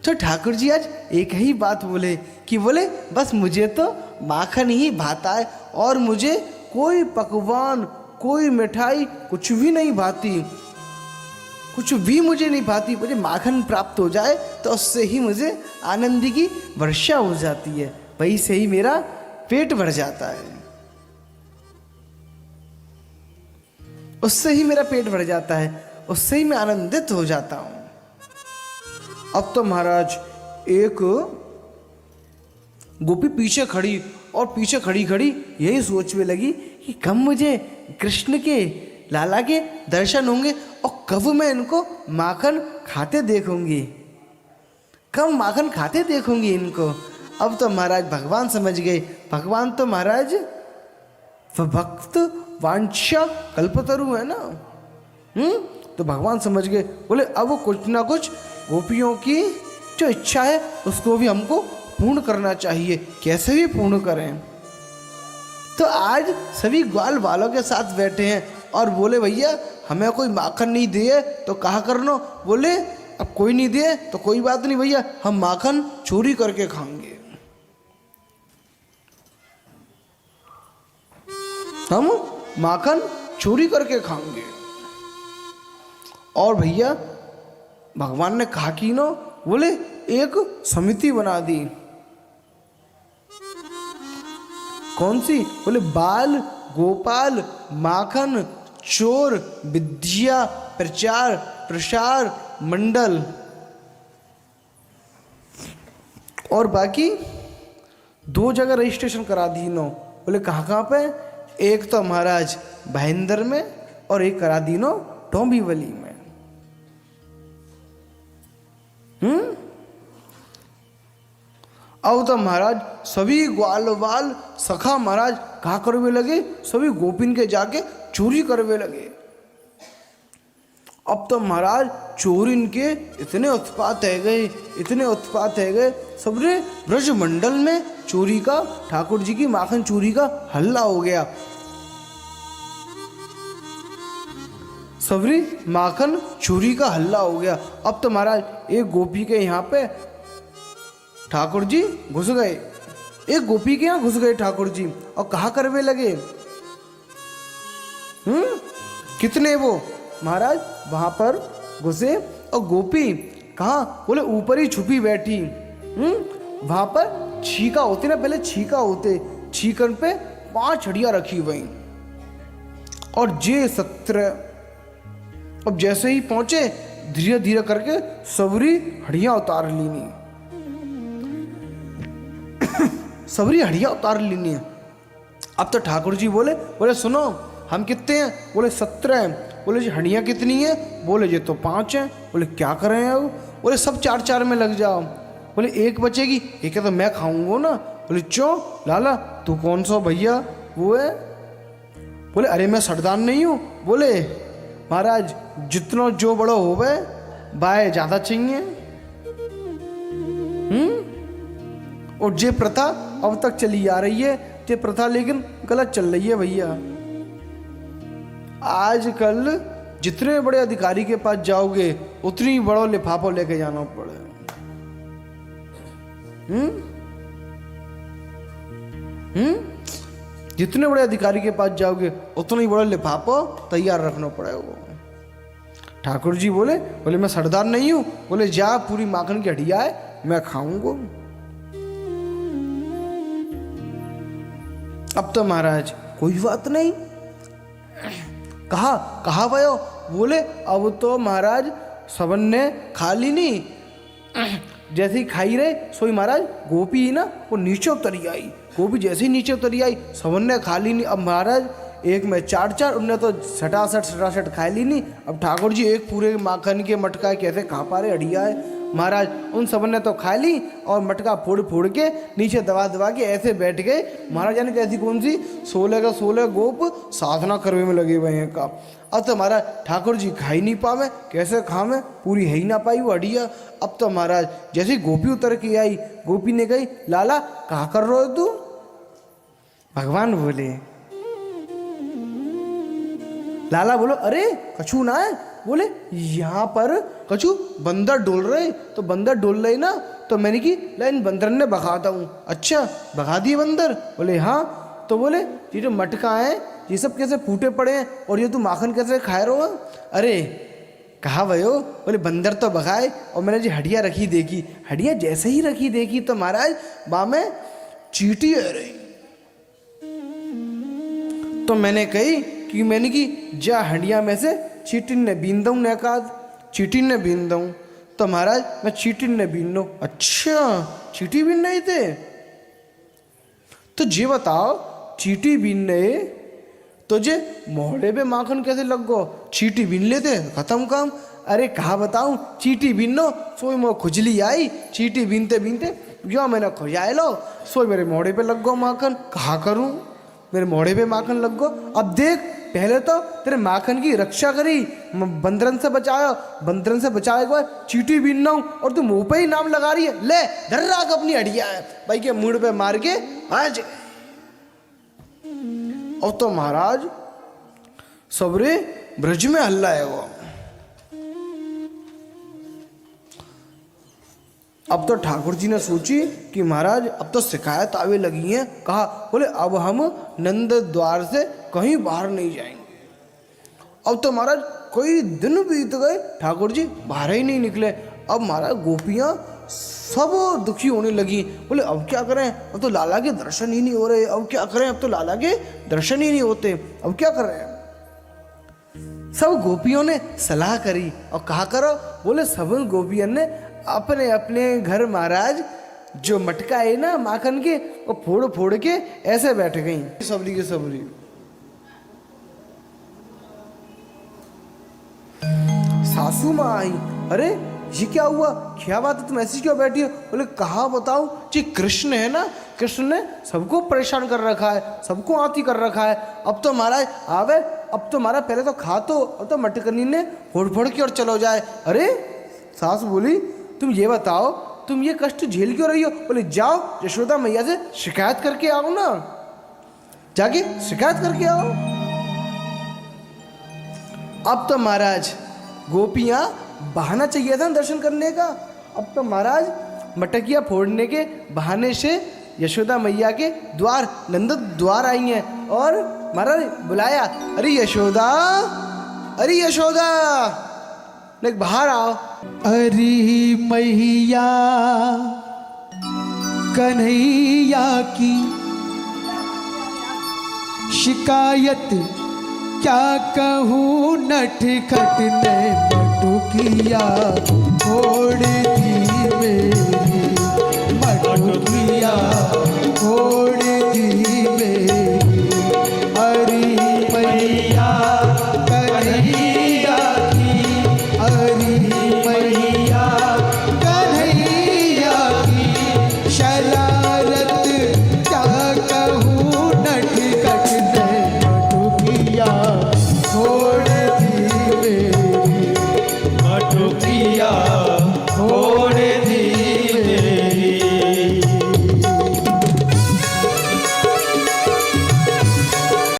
तो ठाकुर जी आज एक ही बात बोले कि बोले बस मुझे तो माखन ही भाता है और मुझे कोई पकवान, कोई मिठाई कुछ भी नहीं भाती, कुछ भी मुझे नहीं भाती। मुझे माखन प्राप्त हो जाए तो उससे ही मुझे आनंद की वर्षा हो जाती है, वही से ही मेरा पेट भर जाता है, उससे ही मेरा पेट भर जाता है, उससे ही मैं आनंदित हो जाता हूं। अब तो महाराज एक गोपी पीछे खड़ी और पीछे खड़ी खड़ी यही सोचने लगी कि कब मुझे कृष्ण के, लाला के दर्शन होंगे और कब मैं इनको माखन खाते देखूंगी, कब माखन खाते देखूंगी इनको। अब तो महाराज भगवान समझ गए, भगवान तो महाराज भक्त वांछा कल्पतरु है ना। तो भगवान समझ गए, बोले अब कुछ ना कुछ गोपियों की जो इच्छा है उसको भी हमको पूर्ण करना चाहिए, कैसे भी पूर्ण करें। तो आज सभी ग्वाल वालों के साथ बैठे हैं और बोले भैया हमें कोई माखन नहीं दिए तो कहा करनो। बोले अब कोई नहीं दिए तो कोई बात नहीं भैया, हम माखन चोरी करके खाएंगे, हम माखन चोरी करके खाएंगे। और भैया भगवान ने कहा कि नो, बोले एक समिति बना दी। कौन सी? बोले बाल गोपाल माखन चोर विद्या प्रचार प्रसार मंडल। और बाकी 2 जगह रजिस्ट्रेशन करा दी नो। बोले कहाँ कहाँ पे? एक तो महाराज भाईंदर में और एक करा दी नो डोंबिवली में। अब तो महाराज सभी ग्वाल वाल सखा महाराज कहा करवे लगे, सभी गोपिन के जाके चोरी करवे लगे। अब तो महाराज चोरिन के इतने उत्पात है गए, इतने उत्पात है गए, सबरे ब्रज मंडल में चोरी का, ठाकुर जी की माखन चोरी का हल्ला हो गया। सबरी माखन चोरी का हल्ला हो गया। अब तो महाराज एक गोपी के यहाँ पे ठाकुर जी घुस गए, एक गोपी के यहाँ घुस गए ठाकुर जी और कहा करवे लगे। कितने वो महाराज वहां पर घुसे और गोपी कहाँ? बोले ऊपर ही छुपी बैठी। वहां पर छीका होते ना, पहले छीका होते, छीकन पे 5 हड्डियां रखी हुई और जे 17। अब जैसे ही पहुंचे धीरे धीरे करके सबरी हड्डियां उतार लीनी, सबरी हड्डियां उतार लीनी। अब तो ठाकुर जी बोले सुनो हम कितने हैं? बोले 17 हैं। बोले जी हड्डियां कितनी है? बोले जी तो 5 हैं। बोले क्या कर रहे हैं अब? बोले सब 4-4 में लग जाओ। बोले एक बचेगी, एक है तो मैं खाऊंगा ना। बोले क्यों लाला तू कौन सा भैया वो है? बोले अरे मैं सरदान नहीं हूँ। बोले महाराज जितना जो बड़ो होवे बाय ज़्यादा चाहिए। और ये प्रथा अब तक चली आ रही है, ये प्रथा लेकिन गलत चल रही है भैया। आजकल जितने बड़े अधिकारी के पास जाओगे उतनी बड़ो लिफाफा लेके जाना पड़े। जितने बड़े अधिकारी के पास जाओगे उतना ही बड़ा लिफाफा तैयार रखना पड़ेगा। ठाकुर जी बोले मैं सरदार नहीं हूं। बोले जा पूरी माखन की हड्डियां है मैं खाऊंगा। अब तो महाराज कोई बात नहीं, कहा भयो? बोले अब तो महाराज सबन ने खा ली नहीं। जैसे ही खाई रहे सोई महाराज गोपी ही ना वो नीचे उतरी आई। गोपी जैसे ही नीचे उतरी आई सबन ने खा ली नहीं। अब महाराज एक में 4-4, उनने तो 67 खा ली नहीं। अब ठाकुर जी एक पूरे माखन के मटका कैसे खा पा रहे? हड्डियां है महाराज। उन सबन ने तो खा ली और मटका फोड़ फोड़ के नीचे दबा दबा के ऐसे बैठ गए। महाराज ने कैसी कौन सी 16 का 16 गोप साधना करने में लगे हुए हैं का। अब तो महाराज ठाकुर जी खा ही नहीं पावे, कैसे खावे? पूरी है ही ना पाई वो हड्डियां। अब तो महाराज जैसे गोपी उतर के आई, गोपी ने कही लाला कहा कर रहे हो तू? भगवान बोले, लाला बोलो अरे कछु ना है, बोले यहाँ पर कछु बंदर डोल रहे, तो बंदर डोल रहे ना, तो मैंने की इन बंदर ने भगाता हूँ। अच्छा भगा दिए बंदर? बोले हाँ। तो बोले ये जो मटका है ये सब कैसे फूटे पड़े हैं और ये तू माखन कैसे खाए रहो? अरे कहा भयो? बोले बंदर तो भगाए और मैंने जी हड्डियाँ रखी देखी, हड्डियाँ जैसे ही रखी देखी तो महाराज बा में चींटी है रही। तो मैंने कही कि मैंने की जा हड्डियाँ में से चींटी ने बीन दूँ न का चींटी ने बीन दूँ। तो महाराज मैं चींटी ने बीन दूँ। अच्छा चींटी बीन नहीं थे? तो जी बताओ चींटी बीनने तो जे मोहड़े पे माखन कैसे लग गो? चींटी बीन लेते खत्म काम। अरे कहा बताऊं, चींटी बीनो सोई मो खुजली आई, चींटी बीनते बीनते जो मैंने खुजाए लो सोई मेरे मोहड़े पे लग गो माखन। कहा करूं, मेरे मोहड़े पे माखन लग गो। अब देख पहले तो तेरे माखन की रक्षा करी, बंदरन से बचाया, बंदरन से बचाए के बाद चींटी बीन रहा हूं और तू मुंह पे ही नाम लगा रही है। ले धर राख अपनी हड्डियां है भाई के मुंह पे मार के आज। और तो महाराज सबरे ब्रज में हल्ला है वो। अब तो ठाकुर जी ने सोची कि महाराज अब तो शिकायत आवे लगी है। कहा बोले अब हम नंद द्वार से कहीं बाहर नहीं जाएंगे। अब तो महाराज कई दिन बीत गए, ठाकुर जी बाहर ही नहीं निकले। अब महाराज गोपियां सब दुखी होने लगी। बोले अब क्या करें, अब तो लाला के दर्शन ही नहीं हो रहे, अब क्या करें, अब तो लाला के दर्शन ही नहीं होते, अब क्या कर रहे हैं। सब गोपियों ने सलाह करी और कहा करो। बोले सब गोपियों ने अपने अपने घर महाराज जो मटका है ना माखन के वो फोड़ फोड़ के ऐसे बैठ गई सबरी के सबरी। सासू माँ आई, अरे ये क्या हुआ, क्या बात है, तुम ऐसी क्यों बैठी हो? बोले कहा बताऊं जी, कृष्ण है ना, कृष्ण ने सबको परेशान कर रखा है, सबको आती कर रखा है। अब तो महाराज आवे, अब तो महाराज पहले तो खा तो, अब तो मटकनी ने फोड़ फोड़ के और चलो जाए। अरे सास बोली तुम ये बताओ तुम ये कष्ट झेल क्यों रही हो? बोले जाओ यशोदा मैया से शिकायत करके आओ ना, जाके शिकायत करके आओ। अब तो महाराज गोपियां बहाना चाहिए था दर्शन करने का। अब तो महाराज मटकिया फोड़ने के बहाने से यशोदा मैया के द्वार नंद द्वार आई हैं और महाराज बुलाया, अरे यशोदा, अरे यशोदा लेक बाहर आओ। अरे मैया कन्हैया की शिकायत क्या कहूँ, नटखट ने मटुकिया फोड़ दी मेरी, मटुकिया फोड़ दी मेरी। अरे मैया कन्हैया की, अरे मैया कन्हैया की शरारत क्या कहूँ, नटखट ने मटुकिया फोड़ दी मेरी, मटुकिया फोड़